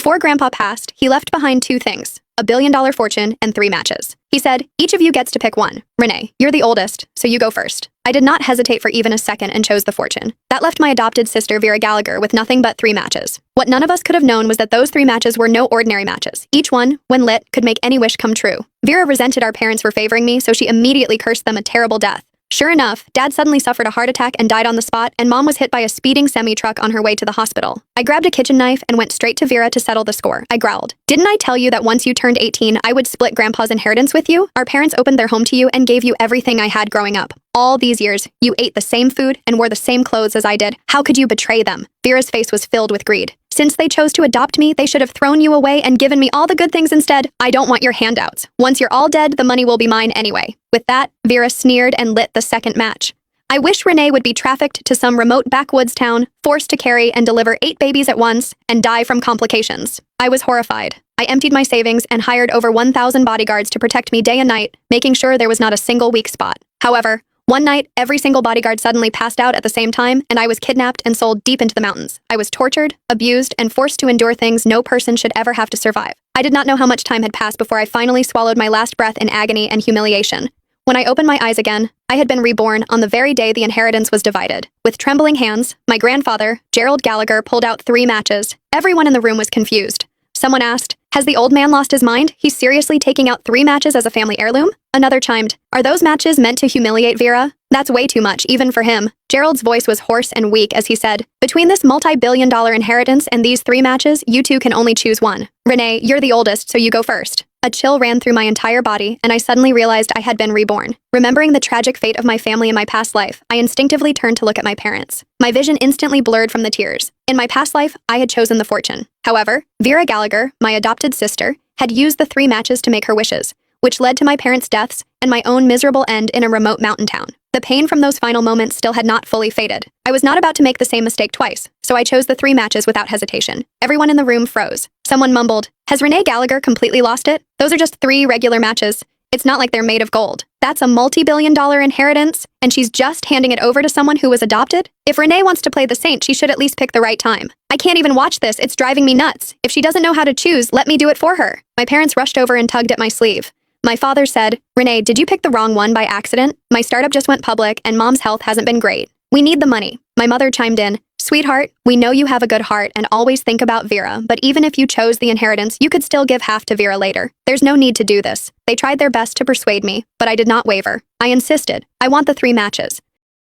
Before Grandpa passed, he left behind two things: a billion-dollar fortune and 3 matches. He said, "Each of you gets to pick one. Renee, you're the oldest, so you go first." I did not hesitate for even a second and chose the fortune. That left my adopted sister Vera Gallagher with nothing but 3 matches. What none of us could have known was that those 3 matches were no ordinary matches. Each one, when lit, could make any wish come true. Vera resented our parents for favoring me, so she immediately cursed them a terrible death. Sure enough, Dad suddenly suffered a heart attack and died on the spot, and Mom was hit by a speeding semi-truck on her way to the hospital. I grabbed a kitchen knife and went straight to Vera to settle the score. I growled, "Didn't I tell you that once you turned 18, I would split Grandpa's inheritance with you? Our parents opened their home to you and gave you everything I had growing up. All these years, you ate the same food and wore the same clothes as I did. How could you betray them?" Vera's face was filled with greed. "Since they chose to adopt me, they should have thrown you away and given me all the good things instead. I don't want your handouts. Once you're all dead, the money will be mine anyway." With that, Vera sneered and lit the second match. I wish Renee would be trafficked to some remote backwoods town, forced to carry and deliver 8 babies at once, and die from complications. I was horrified. I emptied my savings and hired over 1,000 bodyguards to protect me day and night, making sure there was not a single weak spot. However, one night, every single bodyguard suddenly passed out at the same time, and I was kidnapped and sold deep into the mountains. I was tortured, abused, and forced to endure things no person should ever have to survive. I did not know how much time had passed before I finally swallowed my last breath in agony and humiliation. When I opened my eyes again, I had been reborn on the very day the inheritance was divided. With trembling hands, my grandfather, Gerald Gallagher, pulled out 3 matches. Everyone in the room was confused. Someone asked, "Has the old man lost his mind? He's seriously taking out 3 matches as a family heirloom?" Another chimed, "Are those matches meant to humiliate Vera? That's way too much, even for him." Gerald's voice was hoarse and weak as he said, "Between this multi-billion-dollar inheritance and these 3 matches, you two can only choose one. Renee, you're the oldest, so you go first." A chill ran through my entire body, and I suddenly realized I had been reborn. Remembering the tragic fate of my family in my past life, I instinctively turned to look at my parents. My vision instantly blurred from the tears. In my past life, I had chosen the fortune. However, Vera Gallagher, my adopted sister, had used the 3 matches to make her wishes, which led to my parents' deaths and my own miserable end in a remote mountain town. The pain from those final moments still had not fully faded. I was not about to make the same mistake twice, so I chose the 3 matches without hesitation. Everyone in the room froze. Someone mumbled, "Has Renee Gallagher completely lost it? Those are just 3 regular matches. It's not like they're made of gold. That's a multi-billion-dollar inheritance, and she's just handing it over to someone who was adopted? If Renee wants to play the saint, she should at least pick the right time. I can't even watch this, it's driving me nuts. If she doesn't know how to choose, let me do it for her." My parents rushed over and tugged at my sleeve. My father said, "Renee, did you pick the wrong one by accident? My startup just went public, and Mom's health hasn't been great. We need the money." My mother chimed in, "Sweetheart, we know you have a good heart and always think about Vera, but even if you chose the inheritance, you could still give half to Vera later. There's no need to do this." They tried their best to persuade me, but I did not waver. I insisted, "I want the 3 matches.